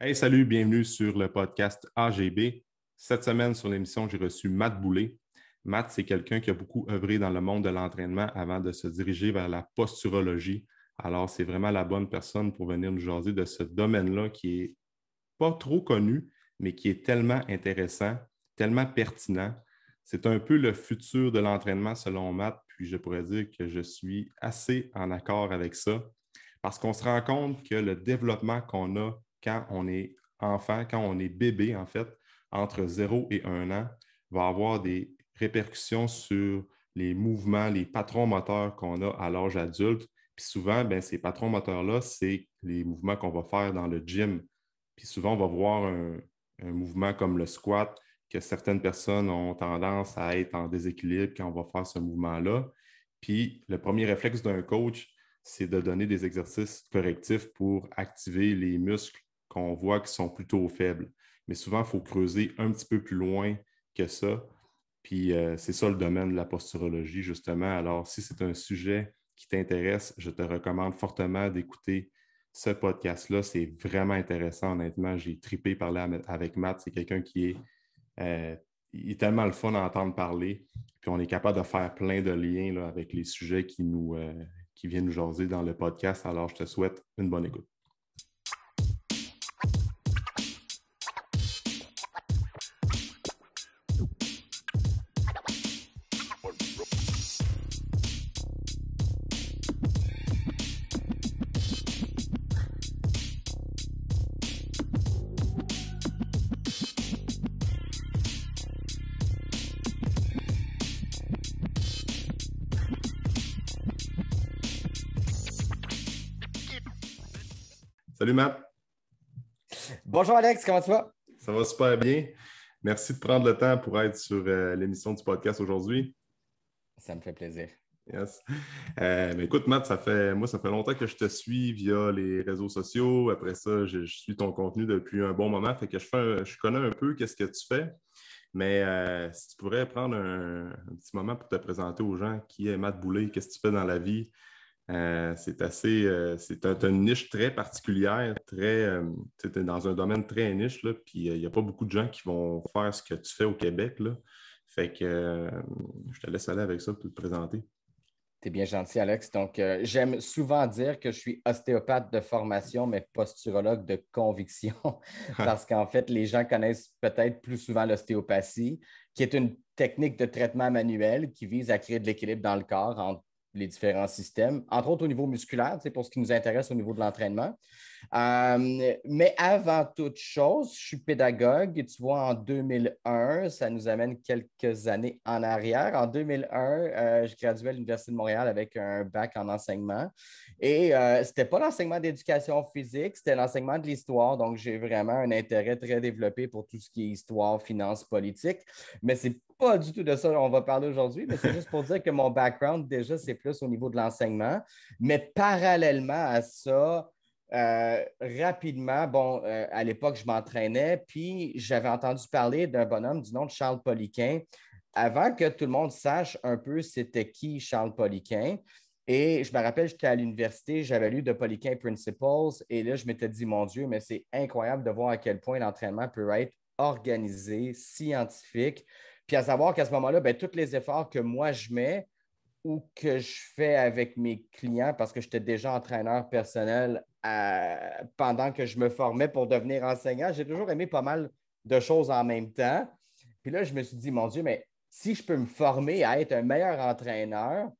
Hey, salut, bienvenue sur le podcast AGB. Cette semaine, sur l'émission, j'ai reçu Matt Boulay. Matt, c'est quelqu'un qui a beaucoup œuvré dans le monde de l'entraînement avant de se diriger vers la posturologie. Alors, c'est vraiment la bonne personne pour venir nous jaser de ce domaine-là qui est pas trop connu, mais qui est tellement intéressant, tellement pertinent. C'est un peu le futur de l'entraînement selon Matt, puis je pourrais dire que je suis assez en accord avec ça, parce qu'on se rend compte que le développement qu'on a quand on est enfant, quand on est bébé, en fait, entre 0 et 1 an, va avoir des répercussions sur les mouvements, les patrons moteurs qu'on a à l'âge adulte. Puis souvent, ben, ces patrons moteurs-là, c'est les mouvements qu'on va faire dans le gym. Puis souvent, on va voir un mouvement comme le squat, que certaines personnes ont tendance à être en déséquilibre quand on va faire ce mouvement-là. Puis le premier réflexe d'un coach, c'est de donner des exercices correctifs pour activer les muscles qu'on voit qui sont plutôt faibles. Mais souvent, il faut creuser un petit peu plus loin que ça. Puis c'est ça le domaine de la posturologie, justement. Alors, si c'est un sujet qui t'intéresse, je te recommande fortement d'écouter ce podcast-là. C'est vraiment intéressant, honnêtement. J'ai tripé parler avec Matt. C'est quelqu'un euh, il est tellement le fun à entendre parler. Puis on est capable de faire plein de liens là, avec les sujets qui viennent nous jaser dans le podcast. Alors, je te souhaite une bonne écoute. Salut Matt, Bonjour Alex, comment tu vas? ça va super bien. Merci de prendre le temps pour être sur l'émission du podcast aujourd'hui. Ça me fait plaisir. Yes. Mais écoute, Matt, ça fait longtemps que je te suis via les réseaux sociaux. Après ça, je suis ton contenu depuis un bon moment. Fait que je connais un peu qu'est-ce que tu fais. Mais si tu pourrais prendre un petit moment pour te présenter aux gens qui est Matt Boulay, qu'est-ce que tu fais dans la vie? C'est une niche très particulière, tu es dans un domaine très niche, là, puis il n'y a pas beaucoup de gens qui vont faire ce que tu fais au Québec, là. Fait que je te laisse aller avec ça pour te présenter. T'es bien gentil, Alex. Donc, j'aime souvent dire que je suis ostéopathe de formation, mais posturologue de conviction, parce qu'en fait, les gens connaissent peut-être plus souvent l'ostéopathie, qui est une technique de traitement manuel qui vise à créer de l'équilibre dans le corps entre les différents systèmes, entre autres au niveau musculaire, pour ce qui nous intéresse au niveau de l'entraînement. Mais avant toute chose, je suis pédagogue. Et tu vois, en 2001, ça nous amène quelques années en arrière. En 2001, je graduais à l'Université de Montréal avec un bac en enseignement. Et ce n'était pas l'enseignement d'éducation physique, c'était l'enseignement de l'histoire. Donc, j'ai vraiment un intérêt très développé pour tout ce qui est histoire, finance, politique. Mais c'est pas du tout de ça qu'on va parler aujourd'hui, mais c'est juste pour dire que mon background, déjà, c'est plus au niveau de l'enseignement. Mais parallèlement à ça, rapidement, bon, à l'époque, je m'entraînais, puis j'avais entendu parler d'un bonhomme du nom de Charles Poliquin avant que tout le monde sache un peu c'était qui Charles Poliquin. Et je me rappelle, j'étais à l'université, j'avais lu de Poliquin Principles, et là, je m'étais dit, mon Dieu, mais c'est incroyable de voir à quel point l'entraînement peut être organisé, scientifique, puis à savoir qu'à ce moment-là, ben, tous les efforts que moi je mets, ou que je fais avec mes clients parce que j'étais déjà entraîneur personnel pendant que je me formais pour devenir enseignant. J'ai toujours aimé pas mal de choses en même temps. Puis là, je me suis dit, mon Dieu, mais si je peux me former à être un meilleur entraîneur,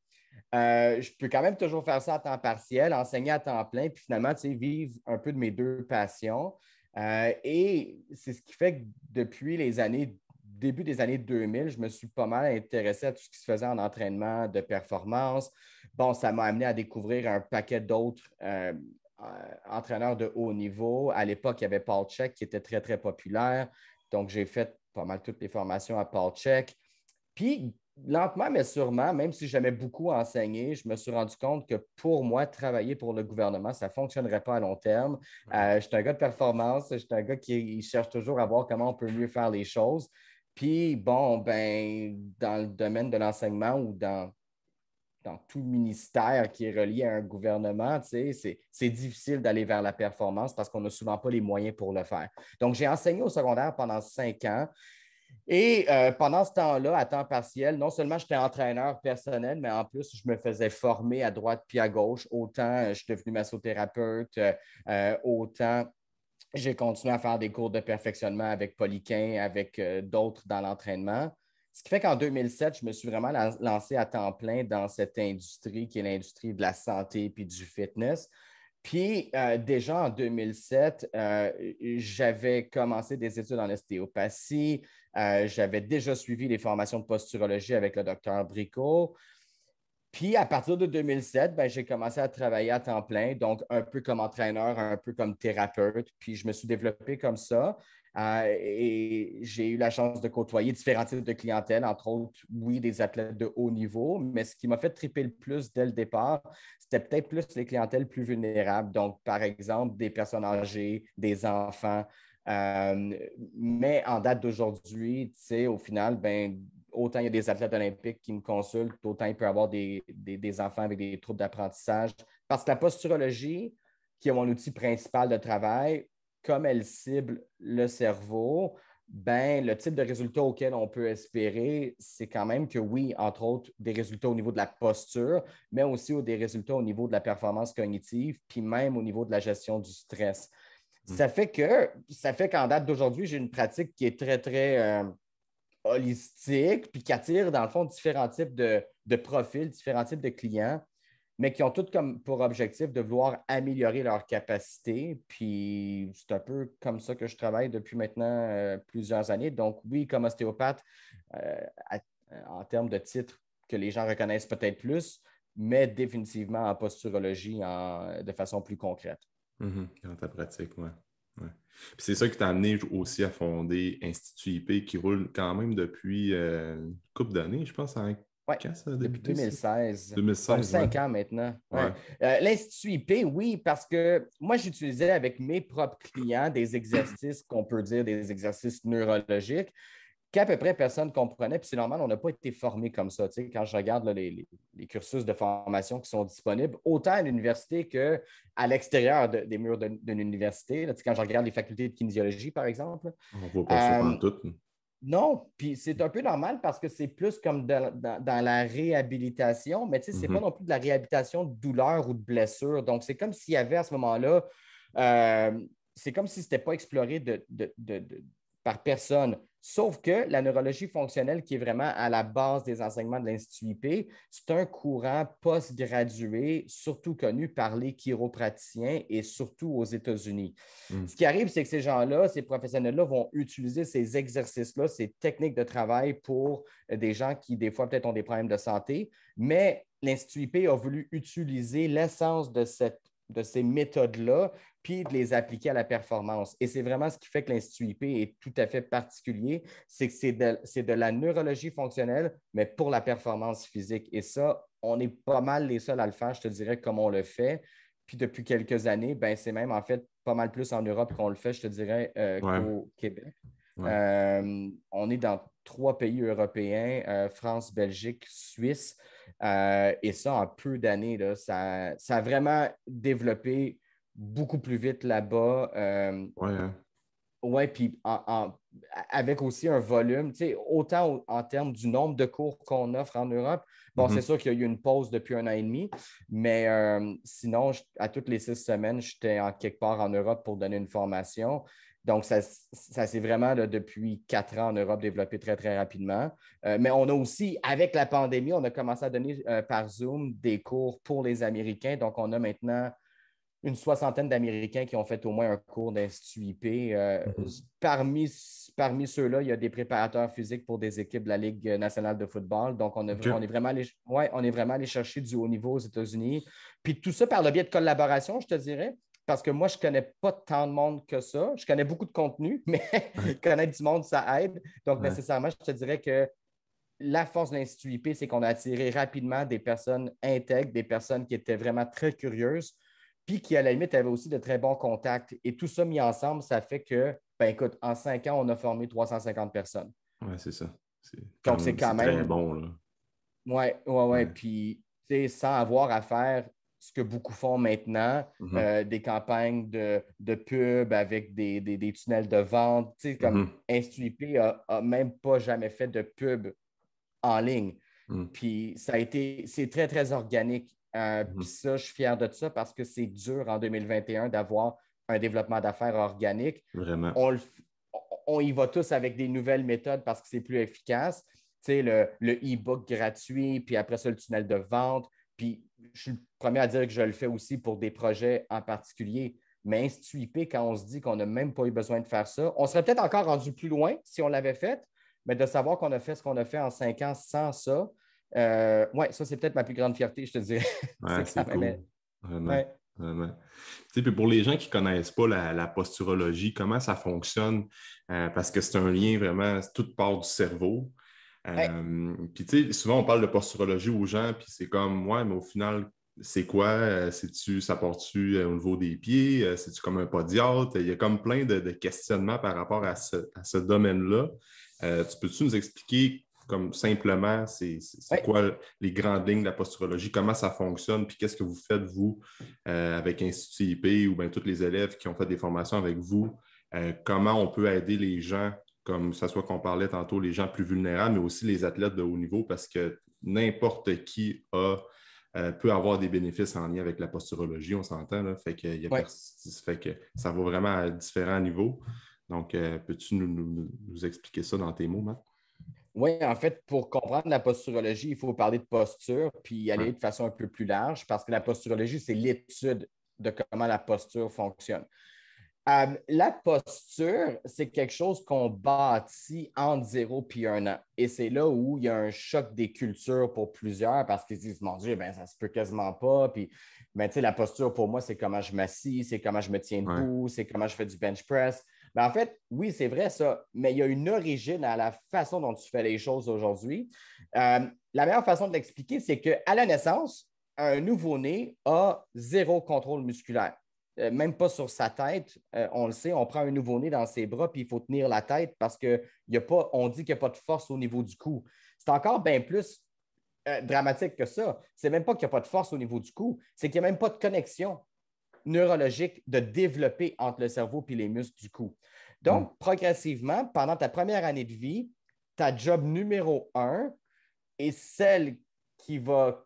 je peux quand même toujours faire ça à temps partiel, enseigner à temps plein, puis finalement, tu sais, vivre un peu de mes deux passions. Et c'est ce qui fait que depuis les années début des années 2000, je me suis pas mal intéressé à tout ce qui se faisait en entraînement de performance. Bon, ça m'a amené à découvrir un paquet d'autres entraîneurs de haut niveau. À l'époque, il y avait Paul Chek qui était très, très populaire. Donc, j'ai fait pas mal toutes les formations à Paul Chek. Puis, lentement, mais sûrement, même si j'aimais beaucoup enseigner, je me suis rendu compte que pour moi, travailler pour le gouvernement, ça ne fonctionnerait pas à long terme. Je suis un gars de performance, je suis un gars qui cherche toujours à voir comment on peut mieux faire les choses. Puis, bon, ben, dans le domaine de l'enseignement ou dans dans tout ministère qui est relié à un gouvernement, c'est difficile d'aller vers la performance parce qu'on n'a souvent pas les moyens pour le faire. Donc, j'ai enseigné au secondaire pendant 5 ans. Et pendant ce temps-là, à temps partiel, non seulement j'étais entraîneur personnel, mais en plus, je me faisais former à droite puis à gauche. Autant je suis devenu massothérapeute, autant j'ai continué à faire des cours de perfectionnement avec Poliquin, avec d'autres dans l'entraînement. Ce qui fait qu'en 2007, je me suis vraiment lancé à temps plein dans cette industrie qui est l'industrie de la santé puis du fitness. Puis déjà en 2007, j'avais commencé des études en ostéopathie. J'avais déjà suivi les formations de posturologie avec le docteur Bricot. Puis à partir de 2007, ben, j'ai commencé à travailler à temps plein, donc un peu comme entraîneur, un peu comme thérapeute. Puis je me suis développé comme ça. Et j'ai eu la chance de côtoyer différents types de clientèle, entre autres, oui, des athlètes de haut niveau, mais ce qui m'a fait triper le plus dès le départ, c'était peut-être plus les clientèles plus vulnérables. Donc, par exemple, des personnes âgées, des enfants. Mais en date d'aujourd'hui, tu sais, au final, ben, autant il y a des athlètes olympiques qui me consultent, autant il peut y avoir des enfants avec des troubles d'apprentissage. Parce que la posturologie, qui est mon outil principal de travail, comme elle cible le cerveau, ben, le type de résultat auquel on peut espérer, c'est quand même que oui, entre autres, des résultats au niveau de la posture, mais aussi des résultats au niveau de la performance cognitive, puis même au niveau de la gestion du stress. Ça fait qu'en date d'aujourd'hui, j'ai une pratique qui est très, très holistique, puis qui attire, dans le fond, différents types de profils, différents types de clients, mais qui ont tous comme pour objectif de vouloir améliorer leur capacité. Puis c'est un peu comme ça que je travaille depuis maintenant plusieurs années. Donc oui, comme ostéopathe, euh, à- en termes de titres que les gens reconnaissent peut-être plus, mais définitivement en posturologie de façon plus concrète. Dans ta pratique, oui. Ouais. Puis c'est ça qui t'a amené aussi à fonder Institut IP qui roule quand même depuis une couple d'années, je pense. Oui, Quand ça a depuis débuté, ça? 2016. Donc, 2016, ouais. 5 ans maintenant. Ouais. Ouais. L'Institut IP, oui, parce que moi, j'utilisais avec mes propres clients des exercices qu'on peut dire des exercices neurologiques qu'à peu près personne ne comprenait. Puis c'est normal, on n'a pas été formé comme ça. Tu sais, quand je regarde là, les cursus de formation qui sont disponibles, autant à l'université qu'à l'extérieur des murs d'une université. Là, tu sais, quand je regarde les facultés de kinésiologie, par exemple. On voit pas ça Euh, pantoute. non, puis c'est un peu normal parce que c'est plus comme dans la réhabilitation, mais tu sais, c'est pas Mhm. non plus de la réhabilitation de douleur ou de blessure. Donc, c'est comme s'il y avait à ce moment-là, euh, c'est comme si ce n'était pas exploré par personne. Sauf que la neurologie fonctionnelle, qui est vraiment à la base des enseignements de l'Institut IP, c'est un courant post-gradué, surtout connu par les chiropraticiens et surtout aux États-Unis. Mhm. Ce qui arrive, c'est que ces gens-là, ces professionnels-là vont utiliser ces exercices-là, ces techniques de travail pour des gens qui, des fois, peut-être ont des problèmes de santé, mais l'Institut IP a voulu utiliser l'essence de ces méthodes-là, puis de les appliquer à la performance. Et c'est vraiment ce qui fait que l'Institut IP est tout à fait particulier, c'est que c'est de la neurologie fonctionnelle, mais pour la performance physique. Et ça, on est pas mal les seuls à le faire, je te dirais, comme on le fait. Puis depuis quelques années, ben, c'est même en fait pas mal plus en Europe qu'on le fait, je te dirais, Ouais, qu'au Québec. ouais. On est dans 3 pays européens, France, Belgique, Suisse. Et ça, en peu d'années, là, ça a vraiment développé beaucoup plus vite là-bas. Ouais, hein. Oui, puis avec aussi un volume, tu sais, autant en termes du nombre de cours qu'on offre en Europe. Bon, c'est Mhm. sûr qu'il y a eu une pause depuis 1 an et demi, mais sinon, à toutes les 6 semaines, j'étais en quelque part en Europe pour donner une formation. Donc, ça s'est vraiment, là, depuis 4 ans en Europe, développé très, très rapidement. Mais on a aussi, avec la pandémie, on a commencé à donner par Zoom des cours pour les Américains. Donc, on a maintenant une soixantaine d'Américains qui ont fait au moins un cours d'Institut IP. Mhm. Parmi ceux-là, il y a des préparateurs physiques pour des équipes de la Ligue nationale de football. Donc, OK. on est vraiment allé, ouais, on est vraiment allé chercher du haut niveau aux États-Unis. Puis tout ça par le biais de collaboration, je te dirais, parce que moi, je ne connais pas tant de monde que ça. Je connais beaucoup de contenu, mais Ouais, connaître du monde, ça aide. Donc, ouais. nécessairement, je te dirais que la force de l'Institut IP, c'est qu'on a attiré rapidement des personnes intègres, des personnes qui étaient vraiment très curieuses, puis qui, à la limite, avaient aussi de très bons contacts. Et tout ça mis ensemble, ça fait que, ben écoute, en 5 ans, on a formé 350 personnes. Ouais, c'est ça. C'est quand Donc, c'est même, quand c'est très même, bon, là. ouais, ouais, ouais. Ouais. Puis, sans avoir à faire ce que beaucoup font maintenant, Mhm. des campagnes de pub avec des tunnels de vente. Comme Mhm. InstuIP a même pas jamais fait de pub en ligne. Mhm. Puis c'est très, très organique. Puis Mhm. ça, je suis fier de ça parce que c'est dur en 2021 d'avoir un développement d'affaires organique. Vraiment. On, on y va tous avec des nouvelles méthodes parce que c'est plus efficace. Tu sais, le e-book gratuit, puis après ça, le tunnel de vente. Puis je suis le premier à dire que je le fais aussi pour des projets en particulier. Mais InstuIP, quand on se dit qu'on n'a même pas eu besoin de faire ça, on serait peut-être encore rendu plus loin si on l'avait fait, mais de savoir qu'on a fait ce qu'on a fait en 5 ans sans ça, ouais, ça, c'est peut-être ma plus grande fierté, je te dirais. Ouais, C'est quand c'est même. cool. Vraiment. Ouais. Vraiment. Tu sais, puis pour les gens qui ne connaissent pas la posturologie, comment ça fonctionne? Parce que c'est un lien vraiment, tout part du cerveau. Ouais. Puis tu sais, souvent on parle de posturologie aux gens, puis c'est comme, ouais, mais au final, c'est quoi? Ça part-tu au niveau des pieds? C'est-tu comme un podiatre? Il y a comme plein de questionnements par rapport à ce domaine-là. Tu peux-tu nous expliquer comme simplement, c'est Ouais. quoi les grandes lignes de la posturologie, comment ça fonctionne, puis qu'est-ce que vous faites, vous, avec Institut IP ou bien tous les élèves qui ont fait des formations avec vous, comment on peut aider les gens, comme ça soit qu'on parlait tantôt, les gens plus vulnérables, mais aussi les athlètes de haut niveau, parce que n'importe qui peut avoir des bénéfices en lien avec la posturologie, on s'entend, là, Ouais. fait que ça va vraiment à différents niveaux. Donc, peux-tu nous expliquer ça dans tes mots, Matt? Oui, en fait, pour comprendre la posturologie, il faut parler de posture puis y Ouais. aller de façon un peu plus large parce que la posturologie, c'est l'étude de comment la posture fonctionne. La posture, c'est quelque chose qu'on bâtit entre 0 et 1 an. Et c'est là où il y a un choc des cultures pour plusieurs parce qu'ils se disent, mon Dieu, ben, ça se peut quasiment pas. Puis, ben, la posture, pour moi, c'est comment je m'assis, c'est comment je me tiens Ouais. debout, c'est comment je fais du bench press. Ben, en fait, oui, c'est vrai ça, mais il y a une origine à la façon dont tu fais les choses aujourd'hui. La meilleure façon de l'expliquer, c'est qu'à la naissance, un nouveau-né a zéro contrôle musculaire. Même pas sur sa tête. On le sait, on prend un nouveau-né dans ses bras, puis il faut tenir la tête parce on dit qu'il n'y a pas de force au niveau du cou. C'est encore bien plus dramatique que ça. C'est même pas qu'il n'y a pas de force au niveau du cou, c'est qu'il n'y a même pas de connexion neurologique de développer entre le cerveau et les muscles du cou. Mm. Donc, progressivement, pendant ta première année de vie, ta job numéro 1 est celle qui va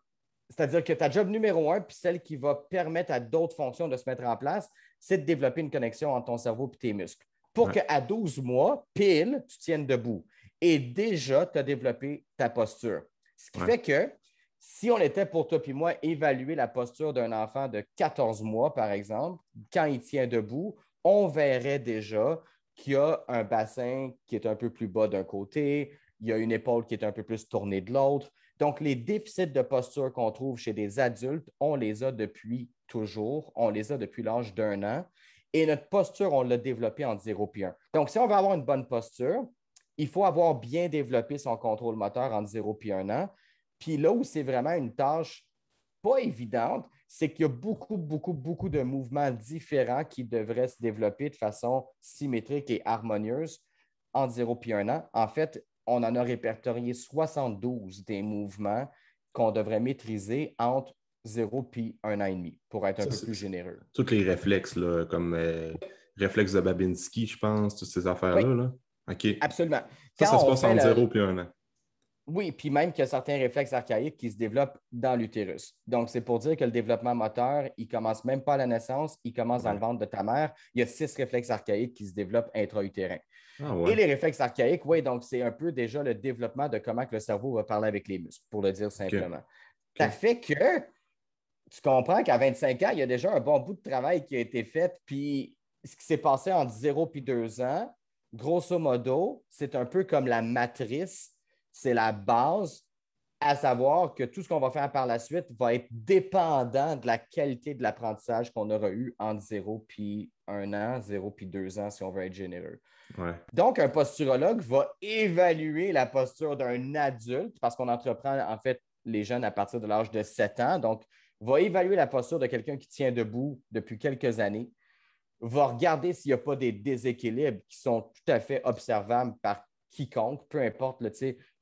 c'est-à-dire que ta job numéro 1, puis celle qui va permettre à d'autres fonctions de se mettre en place, c'est de développer une connexion entre ton cerveau et tes muscles. Pour Ouais. qu'à 12 mois, pile, tu tiennes debout. Et déjà, tu as développé ta posture. Ce qui Ouais. fait que si on était pour toi et moi évaluer la posture d'un enfant de 14 mois, par exemple, quand il tient debout, on verrait déjà qu'il y a un bassin qui est un peu plus bas d'un côté, il y a une épaule qui est un peu plus tournée de l'autre. Donc, les déficits de posture qu'on trouve chez des adultes, on les a depuis toujours. On les a depuis l'âge d'1 an. Et notre posture, on l'a développée en 0 et 1. Donc, si on veut avoir une bonne posture, il faut avoir bien développé son contrôle moteur en 0 et 1 an. Puis là où c'est vraiment une tâche pas évidente, c'est qu'il y a beaucoup, beaucoup, beaucoup de mouvements différents qui devraient se développer de façon symétrique et harmonieuse entre 0 et 1 an. En fait, on en a répertorié 72 des mouvements qu'on devrait maîtriser entre 0 et 1 an et demi, pour être un Ça, peu plus généreux. tous les réflexes, là, comme réflexe de Babinski, je pense, toutes ces Oui, affaires-là. Là. OK. absolument. Ça Quand se on passe fait entre le, 0 et 1 an. Oui, puis même qu'il y a certains réflexes archaïques qui se développent dans l'utérus. Donc, c'est pour dire que le développement moteur, il commence même pas à la naissance, il commence dans le Ouais. ventre de ta mère. Il y a 6 réflexes archaïques qui se développent intra-utérins. Ah Et ouais. les réflexes archaïques, oui, donc c'est un peu déjà le développement de comment que le cerveau va parler avec les muscles, pour le dire OK. simplement. Ça OK. fait que tu comprends qu'à 25 ans, il y a déjà un bon bout de travail qui a été fait, puis ce qui s'est passé entre 0 et 2 ans, grosso modo, c'est un peu comme la matrice, c'est la base, à savoir que tout ce qu'on va faire par la suite va être dépendant de la qualité de l'apprentissage qu'on aura eu entre 0 puis 1 an, 0 puis 2 ans, si on veut être généreux. Ouais. Donc, un posturologue va évaluer la posture d'un adulte, parce qu'on entreprend en fait les jeunes à partir de l'âge de 7 ans. Donc, va évaluer la posture de quelqu'un qui tient debout depuis quelques années, va regarder s'il n'y a pas des déséquilibres qui sont tout à fait observables par quiconque, peu importe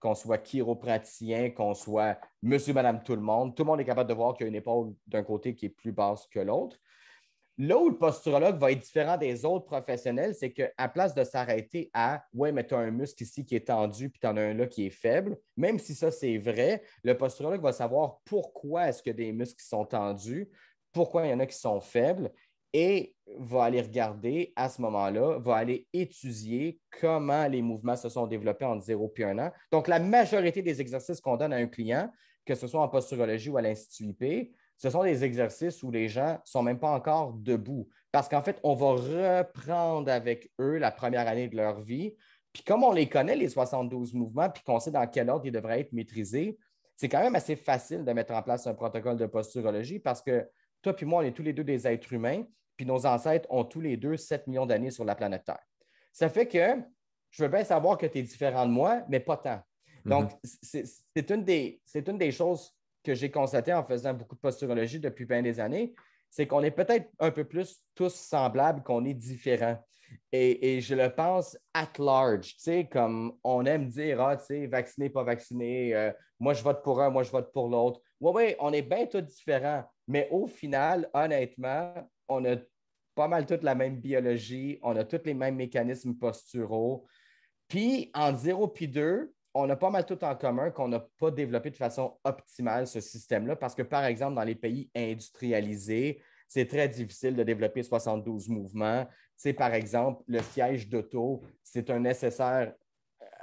qu'on soit chiropraticien, qu'on soit monsieur, madame, tout le monde est capable de voir qu'il y a une épaule d'un côté qui est plus basse que l'autre. Là où le posturologue va être différent des autres professionnels, c'est qu'à place de s'arrêter à ouais, mais tu as un muscle ici qui est tendu, puis tu en as un là qui est faible, même si ça c'est vrai, le posturologue va savoir pourquoi est-ce que des muscles qui sont tendus, pourquoi il y en a qui sont faibles, et va aller regarder à ce moment-là, va aller étudier comment les mouvements se sont développés entre 0 et 1 an. Donc, la majorité des exercices qu'on donne à un client, que ce soit en posturologie ou à l'Institut IP, ce sont des exercices où les gens ne sont même pas encore debout. Parce qu'en fait, on va reprendre avec eux la première année de leur vie. Puis comme on les connaît, les 72 mouvements, puis qu'on sait dans quel ordre ils devraient être maîtrisés, c'est quand même assez facile de mettre en place un protocole de posturologie parce que toi puis moi, on est tous les deux des êtres humains, puis nos ancêtres ont tous les deux 7 millions d'années sur la planète Terre. Ça fait que je veux bien savoir que tu es différent de moi, mais pas tant. Donc, c'est une des choses que j'ai constaté en faisant beaucoup de posturologie depuis bien des années, c'est qu'on est peut-être un peu plus tous semblables qu'on est différents. Et je le pense at large, tu sais, comme on aime dire, ah, tu sais, vacciné, pas vacciné, moi je vote pour un, moi je vote pour l'autre. Oui, oui, on est bien tous différents, mais au final, honnêtement, on a pas mal toute la même biologie, on a tous les mêmes mécanismes posturaux. Puis en 0 puis 2, on a pas mal tout en commun qu'on n'a pas développé de façon optimale ce système-là parce que, par exemple, dans les pays industrialisés, c'est très difficile de développer 72 mouvements. Tu sais, par exemple, le siège d'auto, c'est un nécessaire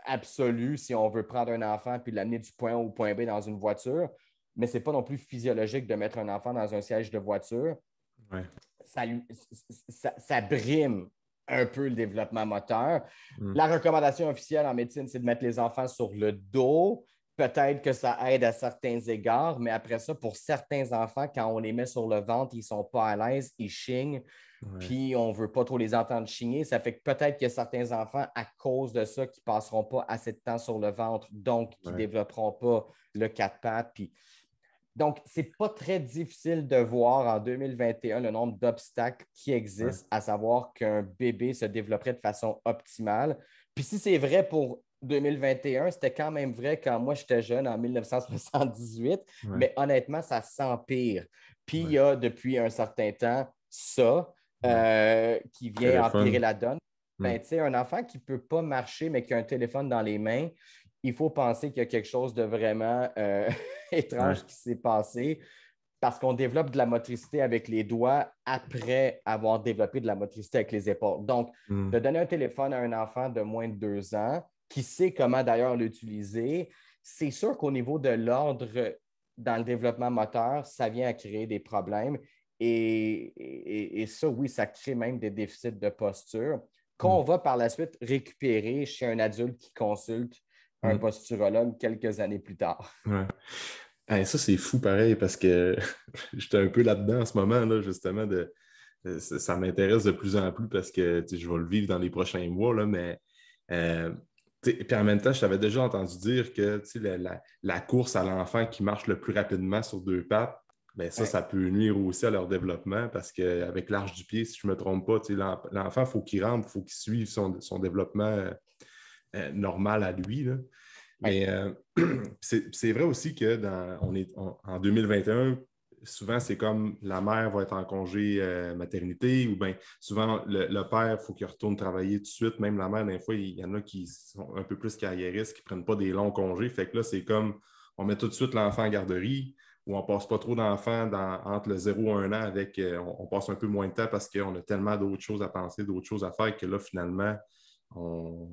absolu si on veut prendre un enfant puis l'amener du point A au point B dans une voiture, mais ce n'est pas non plus physiologique de mettre un enfant dans un siège de voiture. Ouais. Ça brime un peu le développement moteur. Mm. La recommandation officielle en médecine, c'est de mettre les enfants sur le dos. Peut-être que ça aide à certains égards, mais après ça, pour certains enfants, quand on les met sur le ventre, ils ne sont pas à l'aise, ils chignent, Ouais. puis on ne veut pas trop les entendre chigner. Ça fait que peut-être qu'il y a certains enfants, à cause de ça, qui ne passeront pas assez de temps sur le ventre, donc qui ne développeront pas le quatre pattes. Puis donc, ce n'est pas très difficile de voir en 2021 le nombre d'obstacles qui existent, à savoir qu'un bébé se développerait de façon optimale. Puis si c'est vrai pour 2021, c'était quand même vrai quand moi j'étais jeune en 1978, mais honnêtement, ça s'empire. Puis il y a depuis un certain temps ça qui vient empirer la donne. Ben, tu sais, un enfant qui ne peut pas marcher, mais qui a un téléphone dans les mains, il faut penser qu'il y a quelque chose de vraiment étrange qui s'est passé parce qu'on développe de la motricité avec les doigts après avoir développé de la motricité avec les épaules. Donc, de donner un téléphone à un enfant de moins de 2 ans qui sait comment d'ailleurs l'utiliser, c'est sûr qu'au niveau de l'ordre dans le développement moteur, ça vient à créer des problèmes. Et ça, oui, ça crée même des déficits de posture qu'on va par la suite récupérer chez un adulte qui consulte un posturologue quelques années plus tard. Ouais. Hey, ça, c'est fou pareil parce que j'étais un peu là-dedans en ce moment, là, justement, ça m'intéresse de plus en plus parce que je vais le vivre dans les prochains mois, là, mais puis en même temps, je t'avais déjà entendu dire que la course à l'enfant qui marche le plus rapidement sur 2 pattes, ben ça peut nuire aussi à leur développement parce qu'avec l'arche du pied, si je ne me trompe pas, l'enfant, il faut qu'il rentre, il faut qu'il suive son développement normal à lui, là. Mais c'est vrai aussi que en 2021, souvent, c'est comme la mère va être en congé maternité ou bien souvent le père, il faut qu'il retourne travailler tout de suite. Même la mère, des fois, il y en a qui sont un peu plus carriéristes, qui ne prennent pas des longs congés. Fait que là, c'est comme on met tout de suite l'enfant en garderie ou on ne passe pas trop d'enfants entre le 0 et 1 an avec on passe un peu moins de temps parce qu'on a tellement d'autres choses à penser, d'autres choses à faire que là, finalement,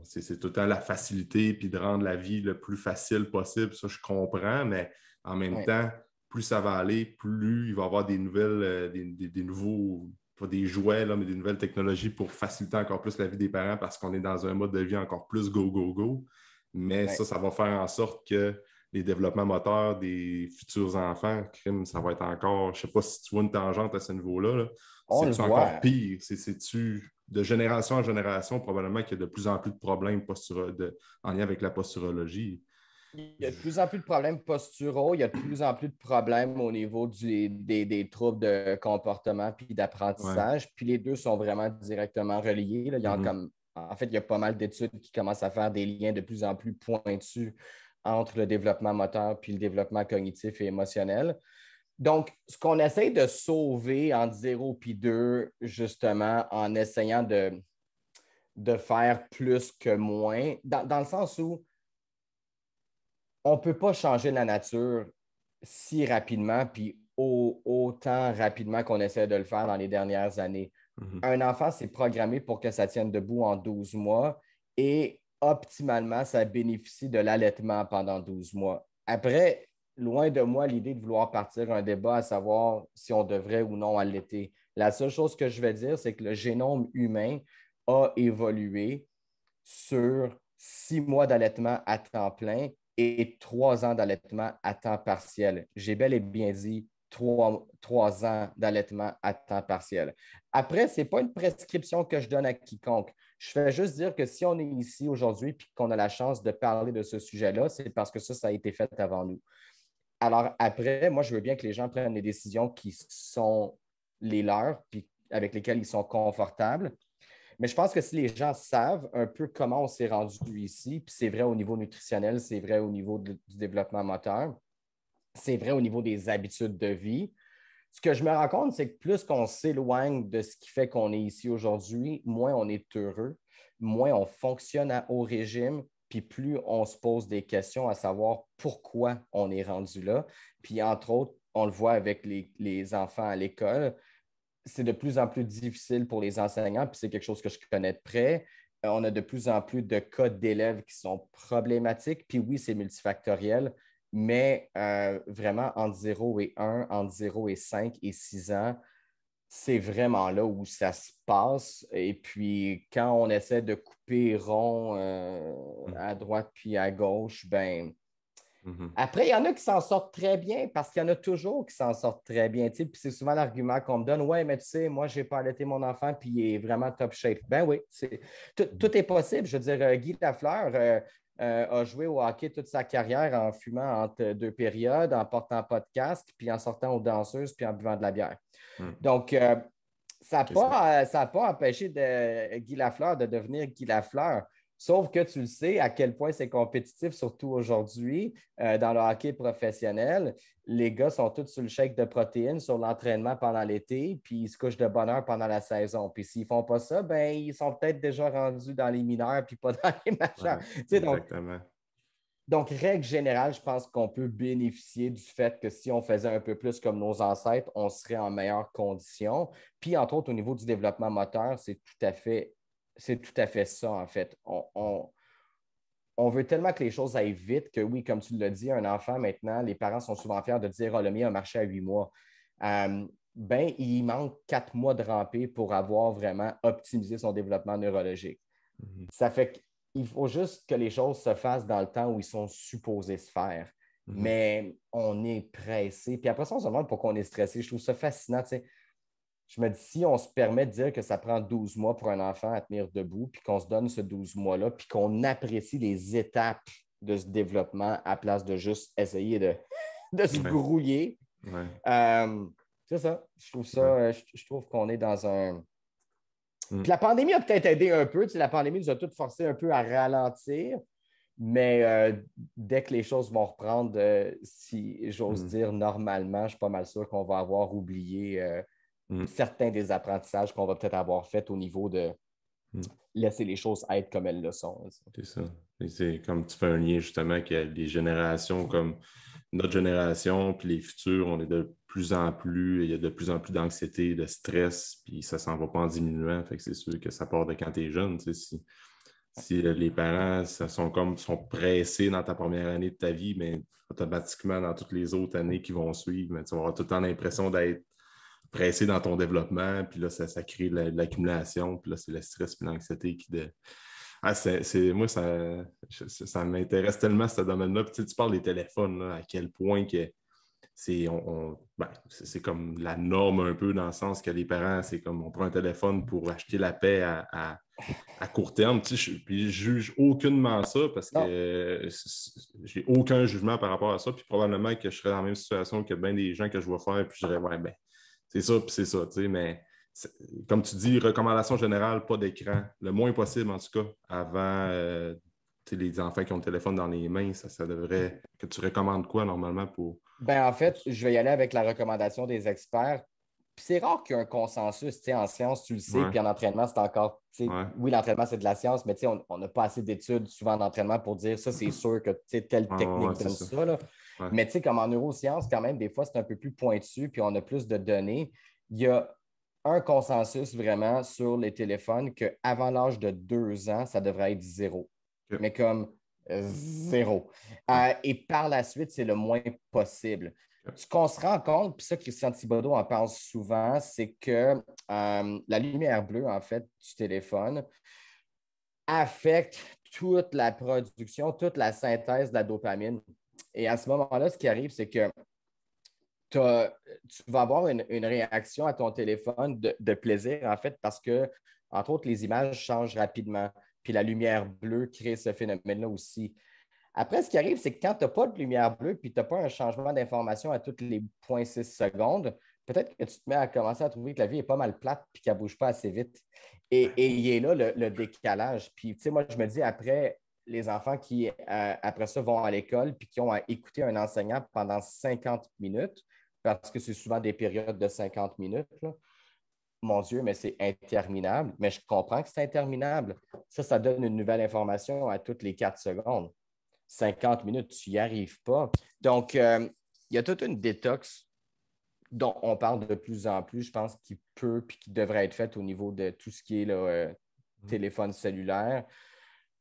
c'est tout le temps la facilité puis de rendre la vie le plus facile possible. Ça, je comprends, mais en même temps, plus ça va aller, plus il va y avoir des nouvelles, des nouveaux, pas des jouets, là, mais des nouvelles technologies pour faciliter encore plus la vie des parents parce qu'on est dans un mode de vie encore plus go, go, go. Mais ça va faire en sorte que les développements moteurs des futurs enfants, ça va être encore, je ne sais pas si tu vois une tangente à ce niveau-là. Là. C'est-tu encore pire? C'est-tu de génération en génération, probablement qu'il y a de plus en plus de problèmes en lien avec la posturologie? Il y a de plus en plus de problèmes posturaux, il y a de plus en plus de problèmes au niveau des troubles de comportement puis d'apprentissage. Puis les deux sont vraiment directement reliés. Là. En fait, il y a pas mal d'études qui commencent à faire des liens de plus en plus pointus entre le développement moteur puis le développement cognitif et émotionnel. Donc, ce qu'on essaie de sauver entre 0 et 2, justement, en essayant de faire plus que moins, dans le sens où on ne peut pas changer la nature si rapidement, puis autant rapidement qu'on essaie de le faire dans les dernières années. Mhm. Un enfant, c'est programmé pour que ça tienne debout en 12 mois et optimalement, ça bénéficie de l'allaitement pendant 12 mois. Après, loin de moi l'idée de vouloir partir un débat à savoir si on devrait ou non allaiter. La seule chose que je vais dire, c'est que le génome humain a évolué sur 6 mois d'allaitement à temps plein et 3 ans d'allaitement à temps partiel. J'ai bel et bien dit 3 ans d'allaitement à temps partiel. Après, ce n'est pas une prescription que je donne à quiconque. Je fais juste dire que si on est ici aujourd'hui et qu'on a la chance de parler de ce sujet-là, c'est parce que ça a été fait avant nous. Alors après, moi, je veux bien que les gens prennent les décisions qui sont les leurs puis avec lesquelles ils sont confortables. Mais je pense que si les gens savent un peu comment on s'est rendu ici, puis c'est vrai au niveau nutritionnel, c'est vrai au niveau du développement moteur, c'est vrai au niveau des habitudes de vie, ce que je me rends compte, c'est que plus qu'on s'éloigne de ce qui fait qu'on est ici aujourd'hui, moins on est heureux, moins on fonctionne à haut régime, puis plus on se pose des questions à savoir pourquoi on est rendu là. Puis entre autres, on le voit avec les enfants à l'école, c'est de plus en plus difficile pour les enseignants, puis c'est quelque chose que je connais de près. On a de plus en plus de cas d'élèves qui sont problématiques, puis oui, c'est multifactoriel, mais vraiment entre 0 et 1, entre 0 et 5 et 6 ans, c'est vraiment là où ça se passe. Et puis, quand on essaie de couper rond à droite puis à gauche, ben Mhm. après, il y en a qui s'en sortent très bien parce qu'il y en a toujours qui s'en sortent très bien. Tu sais, puis c'est souvent l'argument qu'on me donne. Ouais, mais tu sais, moi, je n'ai pas allaité mon enfant puis il est vraiment top shape. Ben oui, tout est possible. Je veux dire, Guy Lafleur a joué au hockey toute sa carrière en fumant entre deux périodes, en portant pas de casque, puis en sortant aux danseuses puis en buvant de la bière. Mhm. Donc, ça n'a C'est ça. pas empêché Guy Lafleur de devenir Guy Lafleur. Sauf que tu le sais à quel point c'est compétitif, surtout aujourd'hui, dans le hockey professionnel. Les gars sont tous sur le shake de protéines, sur l'entraînement pendant l'été, puis ils se couchent de bonne heure pendant la saison. Puis s'ils ne font pas ça, ben ils sont peut-être déjà rendus dans les mineurs, puis pas dans les majeurs. Ouais, Tu sais, exactement. donc, règle générale, je pense qu'on peut bénéficier du fait que si on faisait un peu plus comme nos ancêtres, on serait en meilleure condition. Puis, entre autres, au niveau du développement moteur, c'est tout à fait ça, en fait. On veut tellement que les choses aillent vite que, oui, comme tu l'as dit, un enfant, maintenant, les parents sont souvent fiers de dire, oh, le mien a marché à 8 mois. Ben, il manque 4 mois de rampée pour avoir vraiment optimisé son développement neurologique. Mhm. Ça fait qu'il faut juste que les choses se fassent dans le temps où ils sont supposés se faire. Mhm. Mais on est pressé. Puis après ça, on se demande pourquoi on est stressé. Je trouve ça fascinant. Tu sais. Je me dis, si on se permet de dire que ça prend 12 mois pour un enfant à tenir debout, puis qu'on se donne ce 12 mois-là, puis qu'on apprécie les étapes de ce développement à place de juste essayer de se Ouais, grouiller. ouais, Euh, c'est ça. ouais. Je trouve qu'on est dans un, Mm. puis la pandémie a peut-être aidé un peu. Tu sais, la pandémie nous a tous forcé un peu à ralentir, mais dès que les choses vont reprendre, si j'ose Mm. dire normalement, je suis pas mal sûr qu'on va avoir oublié Mm. certains des apprentissages qu'on va peut-être avoir fait au niveau de Mm. laisser les choses être comme elles le sont. C'est ça. Et c'est comme tu fais un lien justement qu'il y a des générations comme notre génération, puis les futurs, on est de plus en plus, il y a de plus en plus d'anxiété, de stress, puis ça s'en va pas en diminuant. Fait que c'est sûr que ça part de quand tu es jeune. Tu sais, si les parents sont pressés dans ta première année de ta vie, mais automatiquement dans toutes les autres années qui vont suivre, mais tu vas avoir tout le temps l'impression d'être pressé dans ton développement, puis là, ça crée de l'accumulation, puis là, c'est le stress puis l'anxiété qui de. Ah, moi, ça m'intéresse tellement ce domaine-là. Puis, tu parles des téléphones, là, à quel point que c'est comme la norme un peu dans le sens que les parents, c'est comme on prend un téléphone pour acheter la paix à court terme. Puis je juge aucunement ça parce que Non, j'ai aucun jugement par rapport à ça. Puis probablement que je serais dans la même situation que bien des gens que je vois faire, puis je dirais, ouais, ben, c'est ça, puis c'est ça, tu sais, mais comme tu dis, recommandation générale, pas d'écran, le moins possible en tout cas, avant les enfants qui ont le téléphone dans les mains, ça devrait... Que tu recommandes quoi normalement pour... Ben, en fait, je vais y aller avec la recommandation des experts. Puis c'est rare qu'il y ait un consensus. Tu sais, en science, tu le sais, Ouais, puis en entraînement, c'est encore. Tu sais, ouais. oui, l'entraînement, c'est de la science, mais tu sais, on n'a pas assez d'études souvent d'entraînement pour dire ça, c'est sûr que tu sais, telle Ouais, ouais, ouais, technique c'est donne ça. ça. Là. Ouais. Mais tu sais, comme en neurosciences, quand même, des fois, c'est un peu plus pointu, puis on a plus de données. Il y a un consensus vraiment sur les téléphones qu'avant l'âge de 2 ans, ça devrait être zéro. OK. Mais comme zéro. Ouais. Et par la suite, c'est le moins possible. OK. Ce qu'on se rend compte, puis ça, Christian Thibodeau en parle souvent, c'est que la lumière bleue, en fait, du téléphone affecte toute la production, toute la synthèse de la dopamine. Et à ce moment-là, ce qui arrive, c'est que tu vas avoir une réaction à ton téléphone de plaisir, en fait, parce que, entre autres, les images changent rapidement. Puis la lumière bleue crée ce phénomène-là aussi. Après, ce qui arrive, c'est que quand tu n'as pas de lumière bleue puis tu n'as pas un changement d'information à toutes les 0,6 secondes, peut-être que tu te mets à commencer à trouver que la vie est pas mal plate puis qu'elle ne bouge pas assez vite. Et il est là le décalage. Puis, tu sais, moi, je me dis, après, les enfants qui, après ça, vont à l'école puis qui ont à écouter un enseignant pendant 50 minutes, parce que c'est souvent des périodes de 50 minutes, là. Mon Dieu, mais c'est interminable. Mais je comprends que c'est interminable. Ça donne une nouvelle information à toutes les 4 secondes. 50 minutes, tu n'y arrives pas. Donc, il y a toute une détox dont on parle de plus en plus, je pense, qui peut puis qui devrait être faite au niveau de tout ce qui est là, téléphone cellulaire.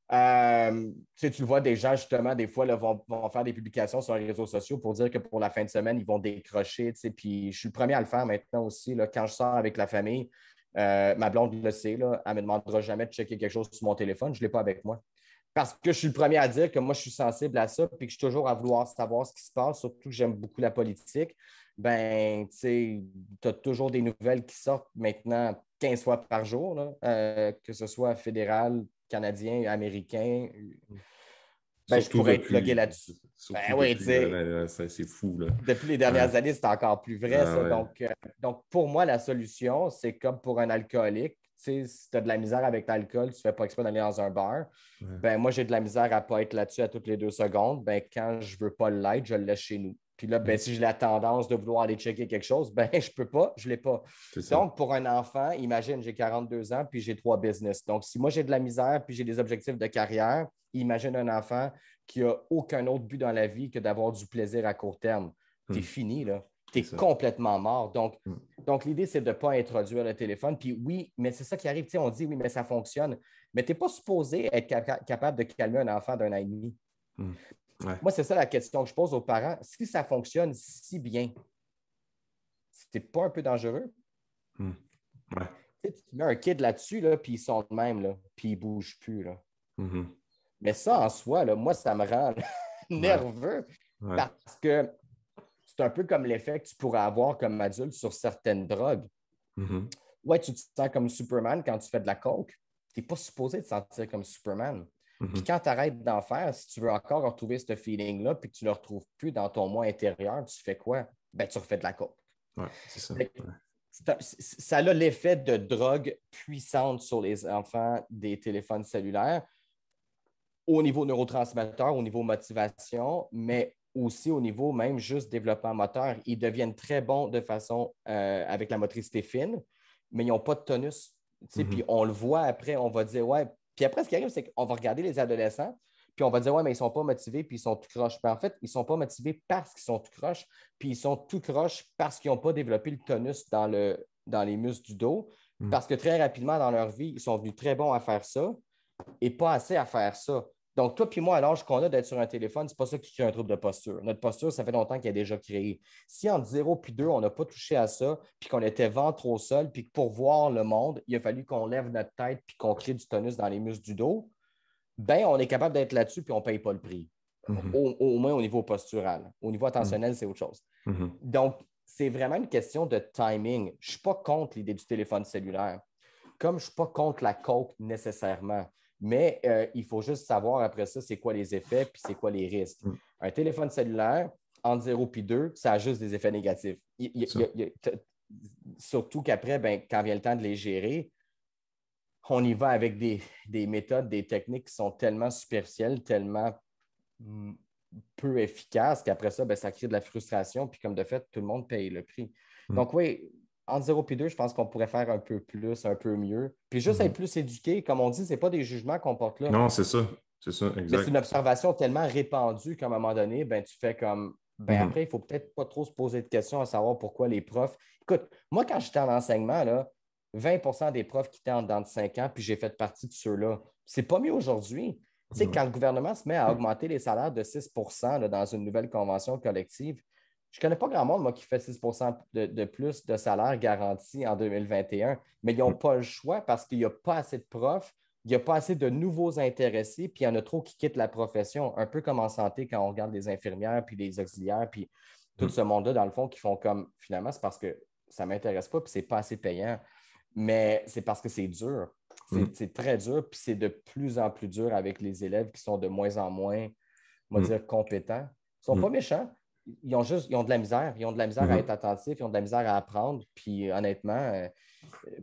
Tu le vois, des gens, justement, des fois, là, vont faire des publications sur les réseaux sociaux pour dire que pour la fin de semaine, ils vont décrocher. Puis je suis le premier à le faire maintenant aussi. Là, quand je sors avec la famille, ma blonde le sait, là, elle ne me demandera jamais de checker quelque chose sur mon téléphone. Je ne l'ai pas avec moi. Parce que je suis le premier à dire que moi, je suis sensible à ça, puis que je suis toujours à vouloir savoir ce qui se passe, surtout que j'aime beaucoup la politique. Ben, tu sais, tu as toujours des nouvelles qui sortent maintenant 15 fois par jour, là, que ce soit fédéral, canadien, américain. Ben, je Surtout pourrais être plugué depuis... là-dessus. Surtout Ben oui, tu depuis... sais, c'est fou, là. depuis les Ouais. dernières années, c'est encore plus vrai, Ah ça. ouais. Donc, pour moi, la solution, c'est comme pour un alcoolique. Tu sais, si tu as de la misère avec l'alcool, tu ne fais pas exprès d'aller dans un bar. Ouais. Ben, moi, j'ai de la misère à ne pas être là-dessus à toutes les 2 secondes. Ben, quand je ne veux pas l'être, je le laisse chez nous. Puis là, ben, Mhm. si j'ai la tendance de vouloir aller checker quelque chose, ben, je ne peux pas, je ne l'ai pas. C'est ça. Donc, pour un enfant, imagine, j'ai 42 ans, puis j'ai 3 business. Donc, si moi, j'ai de la misère, puis j'ai des objectifs de carrière, imagine un enfant qui n'a aucun autre but dans la vie que d'avoir du plaisir à court terme. Tu es Mhm. fini, là. Tu C'est es ça. complètement mort. Mhm. Donc l'idée, c'est de ne pas introduire le téléphone. Puis oui, mais c'est ça qui arrive. Tu sais, on dit oui, mais ça fonctionne. Mais tu n'es pas supposé être capable de calmer un enfant d'1 an et demi. Mhm. Ouais. Moi, c'est ça la question que je pose aux parents. Si ça fonctionne si bien, c'est pas un peu dangereux? Mhm. Ouais. Tu sais, tu mets un kid là-dessus, là, puis ils sont de même, là, puis ils ne bougent plus. Là. Mhm. Mais ça, en soi, là, moi, ça me rend Ouais. nerveux Ouais. parce que c'est un peu comme l'effet que tu pourrais avoir comme adulte sur certaines drogues. Mhm. Ouais, tu te sens comme Superman quand tu fais de la coke. Tu n'es pas supposé te sentir comme Superman. Puis Mhm. quand tu arrêtes d'en faire, si tu veux encore retrouver ce feeling-là, puis que tu ne le retrouves plus dans ton moi intérieur, tu fais quoi? Ben, tu refais de la coke. Ouais, c'est ça. Fait que Ouais. ça a l'effet de drogue puissante sur les enfants des téléphones cellulaires au niveau neurotransmetteur, au niveau motivation, mais aussi au niveau même juste développement moteur. Ils deviennent très bons de façon avec la motricité fine, mais ils n'ont pas de tonus. Puis Mhm. on le voit après, on va dire, ouais. Puis après, ce qui arrive, c'est qu'on va regarder les adolescents, puis on va dire, ouais, mais ils ne sont pas motivés, puis ils sont tout croches. En fait, ils ne sont pas motivés parce qu'ils sont tout croches, puis ils sont tout croches parce qu'ils n'ont pas développé le tonus dans les muscles du dos, Mhm. parce que très rapidement dans leur vie, ils sont venus très bons à faire ça et pas assez à faire ça. Donc, toi puis moi, à l'âge qu'on a d'être sur un téléphone, c'est pas ça qui crée un trouble de posture. Notre posture, ça fait longtemps qu'elle est déjà créée. Si entre 0 et 2, on n'a pas touché à ça, puis qu'on était ventre au sol, puis que pour voir le monde, il a fallu qu'on lève notre tête puis qu'on crée du tonus dans les muscles du dos, ben on est capable d'être là-dessus puis on ne paye pas le prix. Mhm. Au moins au niveau postural. Au niveau attentionnel, c'est autre chose. Mhm. Donc, c'est vraiment une question de timing. Je ne suis pas contre l'idée du téléphone cellulaire, comme je ne suis pas contre la coke nécessairement. Mais il faut juste savoir après ça, c'est quoi les effets puis c'est quoi les risques. Mhm. Un téléphone cellulaire, entre 0 et 2, ça a juste des effets négatifs. Ça. Surtout qu'après, ben, quand vient le temps de les gérer, on y va avec des méthodes, des techniques qui sont tellement superficielles, tellement peu efficaces qu'après ça, ben, ça crée de la frustration. Puis comme de fait, tout le monde paye le prix. Donc oui, entre 0 et 2, je pense qu'on pourrait faire un peu plus, un peu mieux. Puis juste être plus éduqué, comme on dit, ce n'est pas des jugements qu'on porte là. Non, c'est ça. C'est ça, Mais c'est exact. une observation tellement répandue qu'à un moment donné, ben, tu fais comme, ben, après, il ne faut peut-être pas trop se poser de questions à savoir pourquoi les profs. Écoute, moi, quand j'étais en enseignement, là, 20 des profs quittaient en dedans de 5 ans, puis j'ai fait partie de ceux-là. C'est pas mieux aujourd'hui. Tu sais, Ouais. quand le gouvernement se met à augmenter les salaires de 6 là, dans une nouvelle convention collective, je ne connais pas grand monde, moi, qui fait 6 de plus de salaire garanti en 2021, mais ils n'ont pas le choix parce qu'il n'y a pas assez de profs, il n'y a pas assez de nouveaux intéressés, puis il y en a trop qui quittent la profession, un peu comme en santé quand on regarde les infirmières, puis les auxiliaires, puis tout ce monde-là, dans le fond, qui font comme, finalement, c'est parce que ça ne m'intéresse pas, puis c'est pas assez payant. Mais c'est parce que c'est dur. C'est très dur, puis c'est de plus en plus dur avec les élèves qui sont de moins en moins, on va dire, compétents. Ils ne sont pas méchants, ils ont de la misère. Ils ont de la misère à être attentifs, ils ont de la misère à apprendre. Puis honnêtement,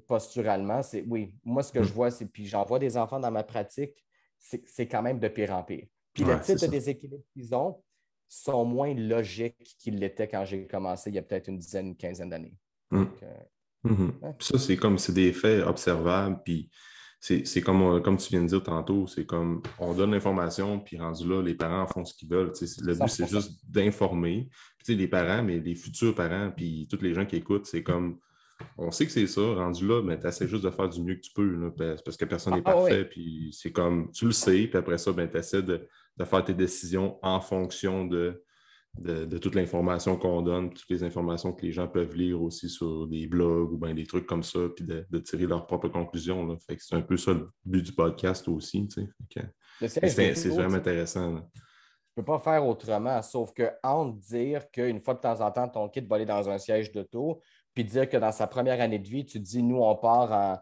posturalement, c'est oui. Moi, ce que je vois, c'est, puis j'en vois des enfants dans ma pratique, c'est quand même de pire en pire. Puis le Ouais, c'est type de ça. déséquilibre qu'ils ont sont moins logiques qu'ils l'étaient quand j'ai commencé il y a peut-être une quinzaine d'années. Mm. Donc, ouais. Puis ça, c'est des faits observables, puis c'est comme tu viens de dire tantôt, c'est comme on donne l'information, puis rendu là, les parents font ce qu'ils veulent. Le but, c'est 100%. juste d'informer. Puis, les parents, mais les futurs parents, puis tous les gens qui écoutent, c'est comme on sait que c'est ça, rendu là, mais tu essaies juste de faire du mieux que tu peux, là, parce que personne n'est Ah parfait, oui, puis c'est comme tu le sais, puis après ça, ben, tu essaies de faire tes décisions en fonction de toute l'information qu'on donne, toutes les informations que les gens peuvent lire aussi sur des blogs ou bien des trucs comme ça, puis de tirer leurs propres conclusions. Là. Fait que c'est un peu ça le but du podcast aussi. Tu sais. le Mais siège c'est d'auto, vraiment intéressant. Là. tu ne peux pas faire autrement, sauf que entre dire qu'une fois de temps en temps, ton kid va aller dans un siège d'auto, puis dire que dans sa première année de vie, tu te dis, nous, on part en.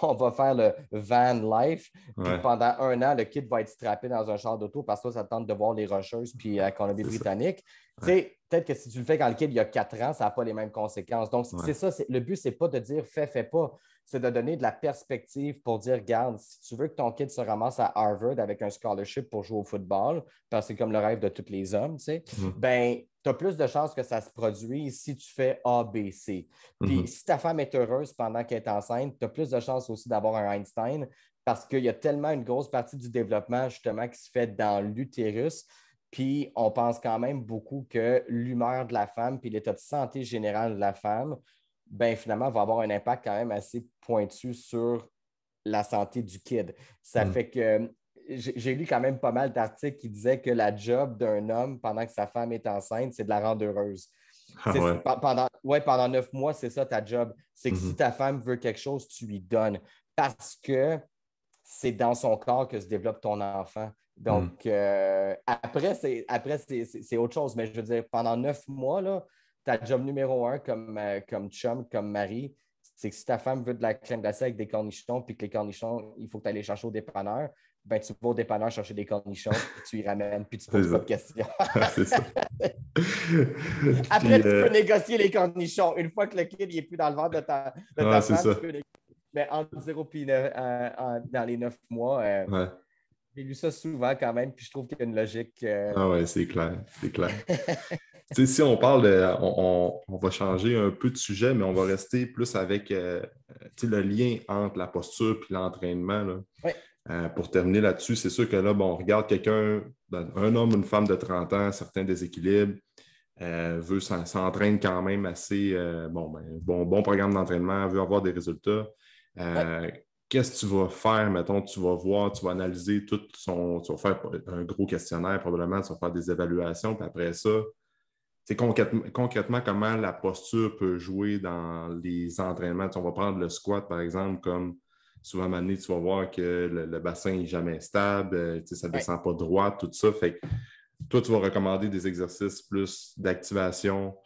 On va faire le van life, puis que Ouais, pendant un an, le kid va être strappé dans un char d'auto parce que ça te tente de voir les Rocheuses puis la c'est ça. Colombie-Britannique. Tu Ouais, sais, peut-être que si tu le fais quand le kid il y a 4 ans, ça n'a pas les mêmes conséquences. Donc, ouais, c'est ça, le but, c'est pas de dire fais pas. C'est de donner de la perspective pour dire, regarde, si tu veux que ton kid se ramasse à Harvard avec un scholarship pour jouer au football, parce que c'est comme le rêve de tous les hommes, tu sais, mhm, ben, tu as plus de chances que ça se produise si tu fais A, B, C. Puis mhm, si ta femme est heureuse pendant qu'elle est enceinte, tu as plus de chances aussi d'avoir un Einstein parce qu'il y a tellement une grosse partie du développement justement qui se fait dans l'utérus. Puis on pense quand même beaucoup que l'humeur de la femme puis l'état de santé général de la femme, ben finalement, va avoir un impact quand même assez pointu sur la santé du kid. Ça mhm. fait que j'ai lu quand même pas mal d'articles qui disaient que la job d'un homme pendant que sa femme est enceinte, c'est de la rendre heureuse. Ah ouais. Pendant 9 mois, c'est ça ta job. C'est que si Mhm, ta femme veut quelque chose, tu lui donnes. Parce que c'est dans son corps que se développe ton enfant. mhm. Donc, c'est autre chose. Mais je veux dire, pendant 9 mois, là, ta job numéro un comme chum, comme mari, c'est que si ta femme veut de la crème glacée avec des cornichons, puis que les cornichons, il faut que tu ailles les chercher au dépanneur, ben tu vas au dépanneur chercher des cornichons, puis tu y ramènes, puis tu ne C'est poses pas ça. de questions. Ah, c'est ça. Puis, Après, tu peux négocier les cornichons. Une fois que le kid n'est plus dans le ventre de ah, ta c'est femme, ça. tu peux négocier. Mais entre 0 et 9, dans les 9 mois, Ouais. j'ai lu ça souvent quand même, puis je trouve qu'il y a une logique. Ah ouais, c'est clair. C'est clair. Tu sais, si on parle de. On va changer un peu de sujet, mais on va rester plus avec tu sais, le lien entre la posture et l'entraînement. Là. Oui, Pour terminer là-dessus, c'est sûr que là, bon, on regarde quelqu'un, un homme, une femme de 30 ans, certains déséquilibres, s'entraîne quand même assez, bon programme d'entraînement, veut avoir des résultats. oui. Euh, Qu'est-ce que tu vas faire? Mettons, tu vas voir, tu vas analyser tout son. Tu vas faire un gros questionnaire, probablement, tu vas faire des évaluations, puis après ça, c'est concrètement, comment la posture peut jouer dans les entraînements. Tu sais, on va prendre le squat, par exemple, comme souvent, Mané, tu vas voir que le bassin n'est jamais stable, tu sais, ça ne Oui. descend pas droit, tout ça. Fait que toi, tu vas recommander des exercices plus d'activation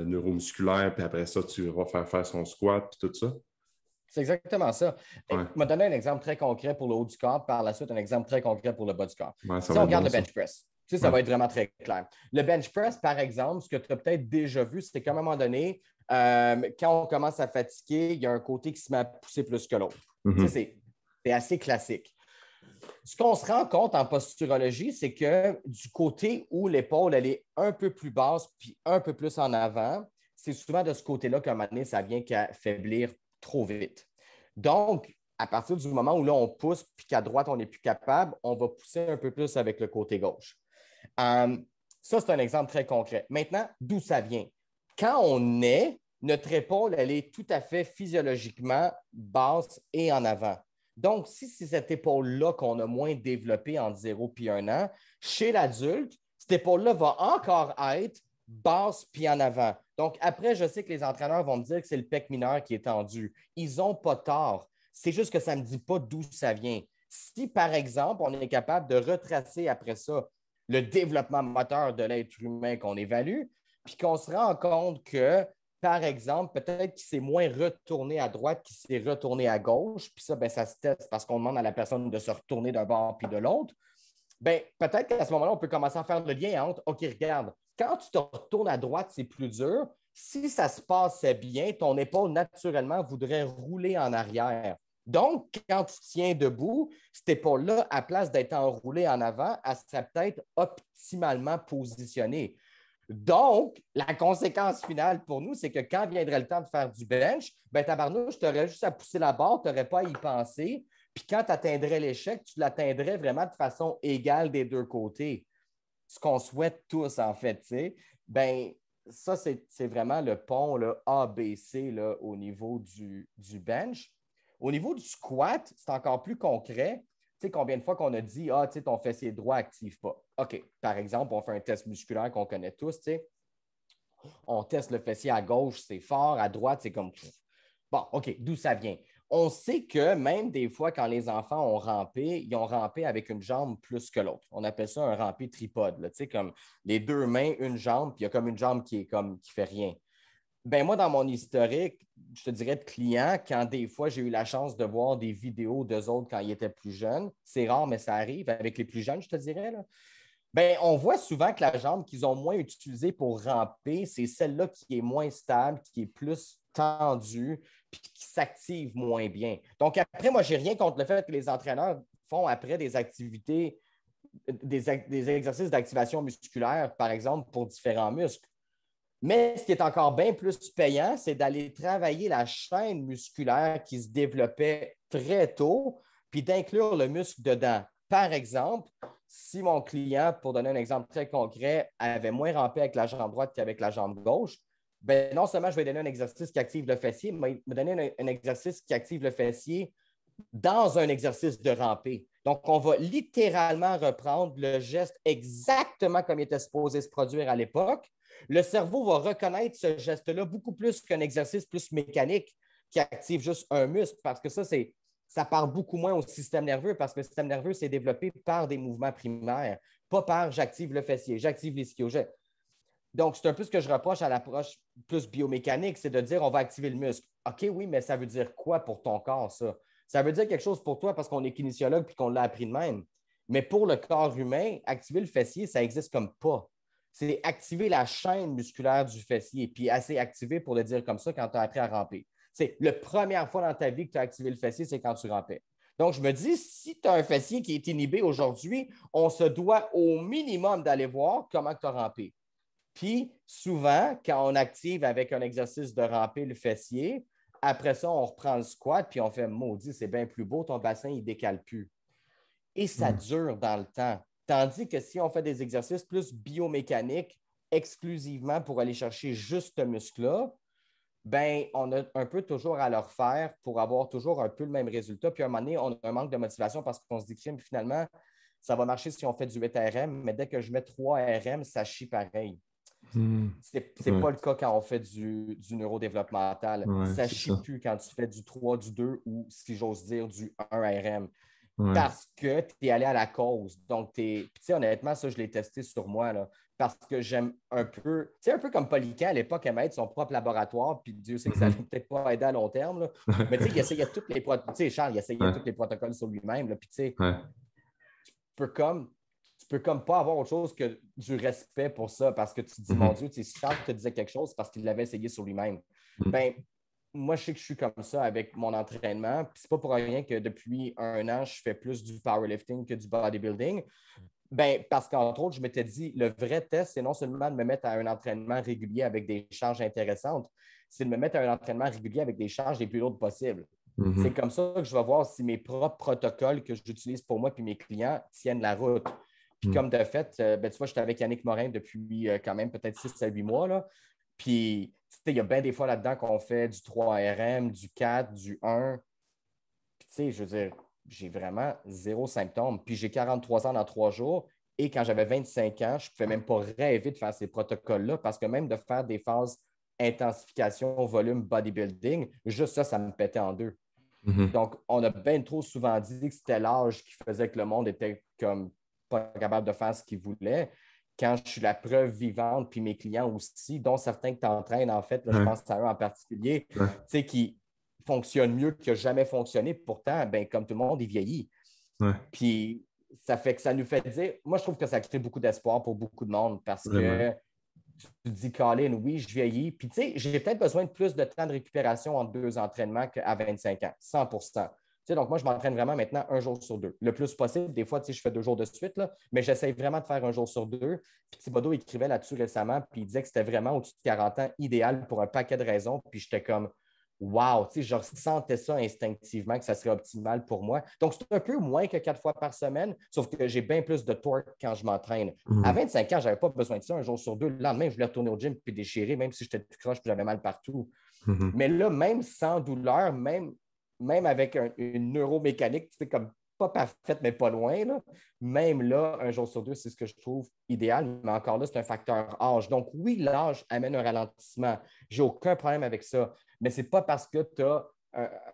neuromusculaire, puis après ça, tu vas faire son squat, puis tout ça. C'est exactement ça. Je Ouais, vais donner un exemple très concret pour le haut du corps, par la suite, un exemple très concret pour le bas du corps. ouais, ça Si va on être regarde bon, le ça. bench press, tu sais, ça Ouais. va être vraiment très clair. Le bench press, par exemple, ce que tu as peut-être déjà vu, c'est qu'à un moment donné, quand on commence à fatiguer, il y a un côté qui se met à pousser plus que l'autre. Tu sais, c'est assez classique. Ce qu'on se rend compte en posturologie, c'est que du côté où l'épaule elle est un peu plus basse puis un peu plus en avant, c'est souvent de ce côté-là qu'à un moment donné, ça vient qu'à faiblir trop vite. Donc, à partir du moment où là, on pousse puis qu'à droite, on n'est plus capable, on va pousser un peu plus avec le côté gauche. Ça, c'est un exemple très concret. Maintenant, d'où ça vient? Quand on est, notre épaule, elle est tout à fait physiologiquement basse et en avant. Donc, si c'est cette épaule-là qu'on a moins développée entre 0 et 1 an, chez l'adulte, cette épaule-là va encore être basse puis en avant. Donc, après, je sais que les entraîneurs vont me dire que c'est le pec mineur qui est tendu. Ils n'ont pas tort. C'est juste que ça ne me dit pas d'où ça vient. Si, par exemple, on est capable de retracer après ça le développement moteur de l'être humain qu'on évalue, puis qu'on se rend compte que, par exemple, peut-être qu'il s'est moins retourné à droite qu'il s'est retourné à gauche, puis ça, ben, ça se teste parce qu'on demande à la personne de se retourner d'un bord puis de l'autre, ben, peut-être qu'à ce moment-là, on peut commencer à faire le lien entre, OK, regarde, quand tu te retournes à droite, c'est plus dur. Si ça se passait bien, ton épaule, naturellement, voudrait rouler en arrière. Donc, quand tu tiens debout, cette épaule-là, à place d'être enroulée en avant, elle serait peut-être optimalement positionnée. Donc, la conséquence finale pour nous, c'est que quand viendrait le temps de faire du bench, ben tabarnouche, tu aurais juste à pousser la barre, tu n'aurais pas à y penser. Puis quand tu atteindrais l'échec, tu l'atteindrais vraiment de façon égale des deux côtés. Ce qu'on souhaite tous, en fait, tu sais. Ben, ça, c'est vraiment le pont là, ABC là, au niveau du bench. Au niveau du squat, c'est encore plus concret. Tu sais, combien de fois qu'on a dit, ah, tu sais, ton fessier droit n'active pas. OK, par exemple, on fait un test musculaire qu'on connaît tous, tu sais. On teste le fessier à gauche, c'est fort, à droite, c'est comme. Bon, OK, d'où ça vient? On sait que même des fois, quand les enfants ont rampé, ils ont rampé avec une jambe plus que l'autre. On appelle ça un rampé tripode, là, tu sais, comme les deux mains, une jambe, puis il y a comme une jambe qui est comme qui fait rien. Ben moi, dans mon historique, je te dirais de clients, quand des fois j'ai eu la chance de voir des vidéos d'eux autres quand ils étaient plus jeunes, c'est rare, mais ça arrive avec les plus jeunes, je te dirais, là. Ben, on voit souvent que la jambe qu'ils ont moins utilisée pour ramper, c'est celle-là qui est moins stable, qui est plus tendue, puis qui s'active moins bien. Donc, après, moi, je n'ai rien contre le fait que les entraîneurs font après des activités, des exercices d'activation musculaire, par exemple, pour différents muscles. Mais ce qui est encore bien plus payant, c'est d'aller travailler la chaîne musculaire qui se développait très tôt, puis d'inclure le muscle dedans. Par exemple, si mon client, pour donner un exemple très concret, avait moins rampé avec la jambe droite qu'avec la jambe gauche, ben non seulement je vais donner un exercice qui active le fessier, mais me donner un exercice qui active le fessier dans un exercice de ramper. Donc, on va littéralement reprendre le geste exactement comme il était supposé se produire à l'époque. Le cerveau va reconnaître ce geste-là beaucoup plus qu'un exercice plus mécanique qui active juste un muscle, parce que ça parle beaucoup moins au système nerveux, parce que le système nerveux s'est développé par des mouvements primaires, pas par j'active le fessier, j'active l'ischio. Donc, c'est un peu ce que je reproche à l'approche plus biomécanique, c'est de dire on va activer le muscle. OK, oui, mais ça veut dire quoi pour ton corps, ça? Ça veut dire quelque chose pour toi parce qu'on est kinésiologue et qu'on l'a appris de même. Mais pour le corps humain, activer le fessier, ça n'existe comme pas. C'est activer la chaîne musculaire du fessier, puis assez activé pour le dire comme ça quand tu as appris à ramper. C'est la première fois dans ta vie que tu as activé le fessier, c'est quand tu rampais. Donc, je me dis, si tu as un fessier qui est inhibé aujourd'hui, on se doit au minimum d'aller voir comment tu as rampé. Puis, souvent, quand on active avec un exercice de ramper le fessier, après ça, on reprend le squat, puis on fait maudit, c'est bien plus beau, ton bassin, il ne décale plus. Et ça dure dans le temps. Tandis que si on fait des exercices plus biomécaniques exclusivement pour aller chercher juste ce muscle-là, ben, on a un peu toujours à le refaire pour avoir toujours un peu le même résultat. Puis à un moment donné, on a un manque de motivation parce qu'on se dit que finalement, ça va marcher si on fait du 8 RM, mais dès que je mets 3 RM, ça chie pareil. C'est pas le cas quand on fait du neurodéveloppemental. Ouais, Ça ne c'est chie ça. plus quand tu fais du 3, du 2 ou, si j'ose dire, du 1 RM. Ouais. Parce que tu es allé à la cause. Donc, tu sais, honnêtement, ça, je l'ai testé sur moi, là, parce que j'aime un peu, tu sais, un peu comme Poliquin à l'époque, aimait son propre laboratoire, puis Dieu sait que ça n'allait peut-être pas aider à long terme, là. Mais tu sais, il essayait toutes les protocoles, tu sais, Charles, il essayait tous les protocoles sur lui-même, là, puis tu sais, Ouais. peux comme, tu peux comme pas avoir autre chose que du respect pour ça parce que tu te dis, mon Dieu, si Charles te disait quelque chose, c'est parce qu'il l'avait essayé sur lui-même. Ben, moi, je sais que je suis comme ça avec mon entraînement. Puis c'est pas pour rien que depuis 1 an, je fais plus du powerlifting que du bodybuilding. Ben, parce qu'entre autres, je m'étais dit, le vrai test, c'est non seulement de me mettre à un entraînement régulier avec des charges intéressantes, c'est de me mettre à un entraînement régulier avec des charges les plus lourdes possibles. C'est comme ça que je vais voir si mes propres protocoles que j'utilise pour moi et mes clients tiennent la route. Puis comme de fait, ben, tu vois, j'étais avec Yannick Morin depuis quand même peut-être 6 à 8 mois. Là. Puis il y a bien des fois là-dedans qu'on fait du 3RM, du 4, du 1. Puis tu sais, je veux dire, j'ai vraiment zéro symptôme. Puis j'ai 43 ans dans 3 jours. Et quand j'avais 25 ans, je ne pouvais même pas rêver de faire ces protocoles-là parce que même de faire des phases intensification, volume, bodybuilding, juste ça, ça me pétait en deux. Donc, on a bien trop souvent dit que c'était l'âge qui faisait que le monde était comme pas capable de faire ce qu'il voulait. Quand je suis la preuve vivante, puis mes clients aussi, dont certains que tu entraînes, en fait, là, je pense à eux en particulier, tu sais, qui fonctionnent mieux que jamais fonctionné. Pourtant, ben, comme tout le monde, il vieillit. Puis, ça fait que ça nous fait dire, moi, je trouve que ça crée beaucoup d'espoir pour beaucoup de monde parce que tu te dis, Colin, oui, je vieillis. Puis, tu sais, j'ai peut-être besoin de plus de temps de récupération entre 2 entraînements qu'à 25 ans, 100 Tu sais, donc, moi, je m'entraîne vraiment maintenant 1 jour sur 2. Le plus possible. Des fois, tu sais, je fais 2 jours de suite, là, mais j'essaie vraiment de faire 1 jour sur 2. Puis, Thibodeau écrivait là-dessus récemment, puis il disait que c'était vraiment au-dessus de 40 ans idéal pour un paquet de raisons. Puis, j'étais comme, wow, tu sais, je ressentais ça instinctivement que ça serait optimal pour moi. Donc, c'est un peu moins que 4 fois par semaine, sauf que j'ai bien plus de torque quand je m'entraîne. À 25 ans, je n'avais pas besoin de ça 1 jour sur 2. Le lendemain, je voulais retourner au gym puis déchirer, même si j'étais tout croche puis j'avais mal partout. Mais là, même sans douleur, même avec une neuromécanique, tu sais, comme pas parfaite, mais pas loin, là, même là, 1 jour sur 2, c'est ce que je trouve idéal. Mais encore là, c'est un facteur âge. Donc, oui, l'âge amène un ralentissement. J'ai aucun problème avec ça. Mais ce n'est pas parce que tu as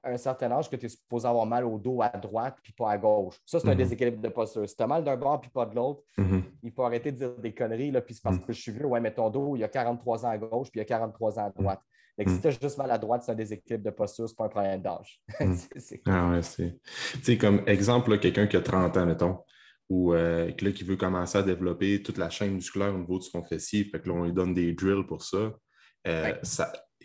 un certain âge que tu es supposé avoir mal au dos à droite puis pas à gauche. Ça, c'est un déséquilibre de posture. Si tu as mal d'un bord puis pas de l'autre, il faut arrêter de dire des conneries. Là, puis c'est parce que je suis vieux. Ouais, mais ton dos, il y a 43 ans à gauche puis il y a 43 ans à droite. Donc, si tu as juste mal à droite, c'est un déséquilibre de posture, c'est pas un problème d'âge. Ah ouais, c'est. Tu sais, comme exemple, là, quelqu'un qui a 30 ans, mettons, ou qui veut commencer à développer toute la chaîne musculaire au niveau de son fessier, fait que là, on lui donne des drills pour ça.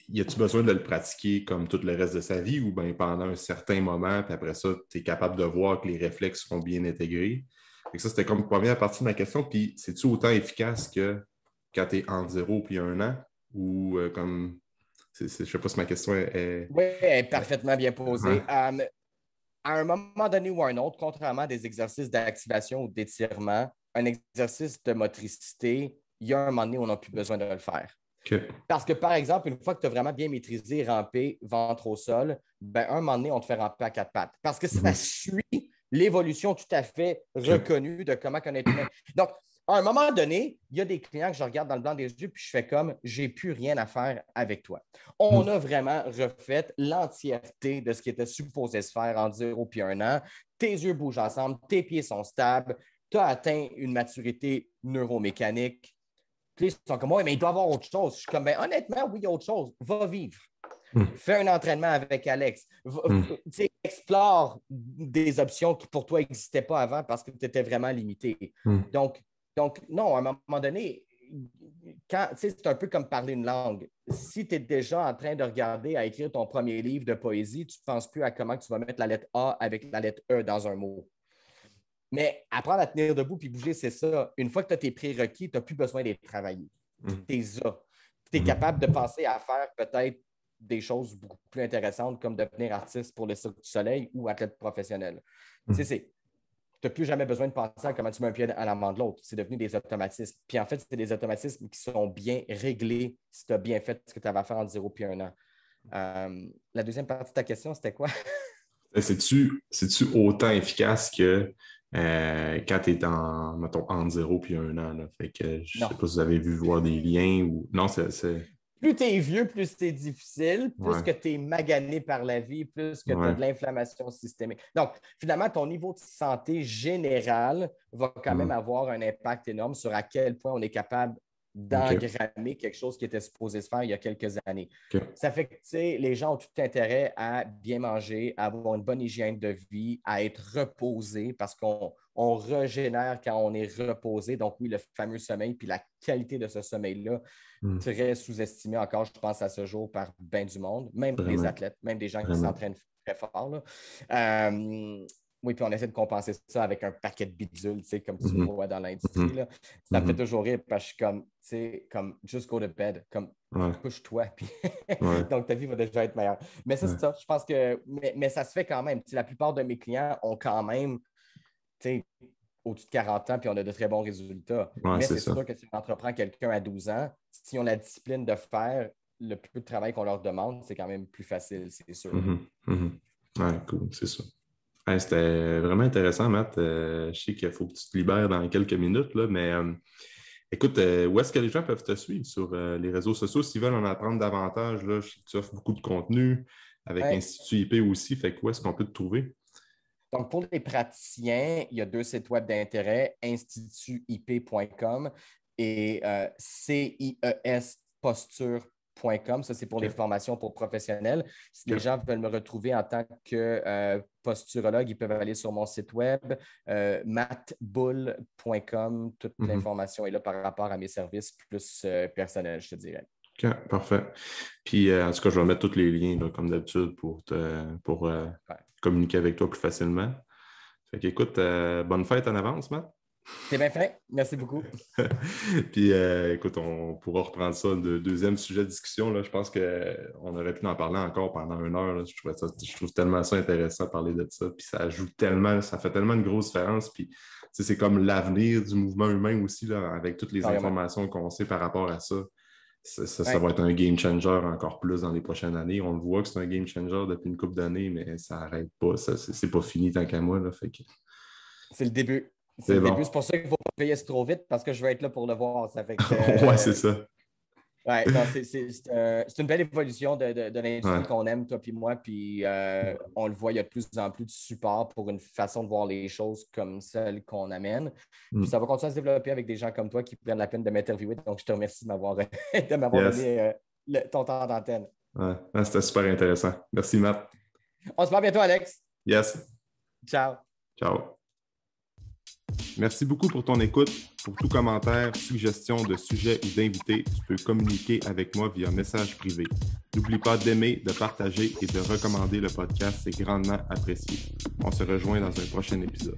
Y a-tu besoin de le pratiquer comme tout le reste de sa vie ou bien pendant un certain moment, puis après ça, tu es capable de voir que les réflexes sont bien intégrés? Fait que ça, c'était comme la première partie de ma question. Puis, c'est-tu autant efficace que quand tu es entre 0 et 1 an? Ou comme. Je ne sais pas si ma question est. Oui, elle est parfaitement bien posée. Ouais. À un moment donné ou à un autre, contrairement à des exercices d'activation ou d'étirement, un exercice de motricité, il y a un moment donné où on n'a plus besoin de le faire. Okay. Parce que, par exemple, une fois que tu as vraiment bien maîtrisé ramper ventre au sol, ben, un moment donné, on te fait ramper à 4 pattes. Parce que ça suit l'évolution tout à fait reconnue de comment un être humain. Donc, à un moment donné, il y a des clients que je regarde dans le blanc des yeux puis je fais comme j'ai plus rien à faire avec toi. On a vraiment refait l'entièreté de ce qui était supposé se faire en 0 et 1 an. Tes yeux bougent ensemble, tes pieds sont stables, tu as atteint une maturité neuromécanique. Puis ils sont comme, ouais, mais il doit y avoir autre chose. Je suis comme, ben, honnêtement, oui, il y a autre chose. Va vivre. Fais un entraînement avec Alex. Explore des options qui pour toi n'existaient pas avant parce que tu étais vraiment limité. Donc, non, à un moment donné, c'est un peu comme parler une langue. Si tu es déjà en train de regarder à écrire ton premier livre de poésie, tu ne penses plus à comment tu vas mettre la lettre A avec la lettre E dans un mot. Mais apprendre à tenir debout puis bouger, c'est ça. Une fois que tu as tes prérequis, tu n'as plus besoin d'être travaillé. Tu es capable de penser à faire peut-être des choses beaucoup plus intéressantes comme devenir artiste pour le Cirque du Soleil ou athlète professionnel. Tu sais, tu n'as plus jamais besoin de penser à comment tu mets un pied à l'amant de l'autre. C'est devenu des automatismes. Puis en fait, c'est des automatismes qui sont bien réglés si tu as bien fait ce que tu avais à faire en 0 puis 1 an. La deuxième partie de ta question, c'était quoi? C'est-tu autant efficace que quand tu es mettons, entre 0 et 1 an? Là. Fait que je ne sais pas si vous avez vu voir des liens ou. Non, c'est. Plus tu es vieux, plus c'est difficile, plus Ouais. que tu es magané par la vie, plus que tu as de l'inflammation systémique. Donc, finalement, ton niveau de santé général va quand même avoir un impact énorme sur à quel point on est capable d'engrammer quelque chose qui était supposé se faire il y a quelques années. OK. Ça fait que, tu sais, les gens ont tout intérêt à bien manger, à avoir une bonne hygiène de vie, à être reposé parce qu'on régénère quand on est reposé. Donc, oui, le fameux sommeil, puis la qualité de ce sommeil-là, très sous-estimé encore, je pense, à ce jour par bien du monde, même Vraiment. des athlètes, même des gens qui Vraiment. s'entraînent très fort. Là. Oui, puis on essaie de compenser ça avec un paquet de bidules, tu sais, comme tu vois dans l'industrie. Là. Ça me fait toujours rire parce que je suis comme, tu sais, comme just go to bed, comme Ouais. couche-toi, puis Ouais. donc ta vie va déjà être meilleure. Mais ça, c'est ça, je pense que, mais ça se fait quand même. Tu sais, la plupart de mes clients ont quand même, tu sais, au-dessus de 40 ans, puis on a de très bons résultats. Ouais, Mais c'est c'est ça. sûr que si on entreprend quelqu'un à 12 ans, s'ils ont la discipline de faire le peu de travail qu'on leur demande, c'est quand même plus facile, c'est sûr. Ouais, cool, c'est ça. Hey, c'était vraiment intéressant, Matt. Je sais qu'il faut que tu te libères dans quelques minutes, là, mais écoute, où est-ce que les gens peuvent te suivre sur les réseaux sociaux s'ils veulent en apprendre davantage? Là, je sais que tu offres beaucoup de contenu avec Ouais. Institut IP aussi, fait que où est-ce qu'on peut te trouver? Donc, pour les praticiens, il y a 2 sites web d'intérêt, institutip.com et CIES-posture.com. Ça, c'est pour les OK. formations pour professionnels. Si les OK. gens veulent me retrouver en tant que posturologue, ils peuvent aller sur mon site web, mattbull.com. Toute l'information est là par rapport à mes services plus personnels, je te dirais. OK, parfait. Puis, en tout cas, je vais mettre tous les liens, là, comme d'habitude, pour communiquer avec toi plus facilement. Fait qu'écoute, bonne fête en avance, Matt. C'est bien fait. Merci beaucoup. Puis, écoute, on pourra reprendre ça, le deuxième sujet de discussion. Là. Je pense qu'on aurait pu en parler encore pendant 1 heure. Là. Je trouve tellement ça intéressant de parler de ça. Puis, ça ajoute tellement, ça fait tellement une grosse différence. Puis, c'est comme l'avenir du mouvement humain aussi, là, avec toutes les Carrément. informations qu'on sait par rapport à ça. Ça Ouais. va être un game changer encore plus dans les prochaines années. On le voit que c'est un game changer depuis une couple d'années, mais ça n'arrête pas. C'est pas fini tant qu'à moi. Là, fait que... C'est le début. C'est C'est le début. bon. C'est pour ça qu'il ne faut pas payer trop vite parce que je vais être là pour le voir. Ça fait que, Ouais, c'est ça. ouais, non, c'est une belle évolution de l'industrie Ouais. qu'on aime, toi puis moi. Puis on le voit, il y a de plus en plus de support pour une façon de voir les choses comme celle qu'on amène. Puis ça va continuer à se développer avec des gens comme toi qui prennent la peine de m'interviewer. Donc, je te remercie de m'avoir Yes. donné ton temps d'antenne. Ouais. Ah, c'était super intéressant. Merci, Matt. On se voit bientôt, Alex. Yes. Ciao. Ciao. Merci beaucoup pour ton écoute. Pour tout commentaire, suggestion de sujet ou d'invité, tu peux communiquer avec moi via message privé. N'oublie pas d'aimer, de partager et de recommander le podcast, c'est grandement apprécié. On se rejoint dans un prochain épisode.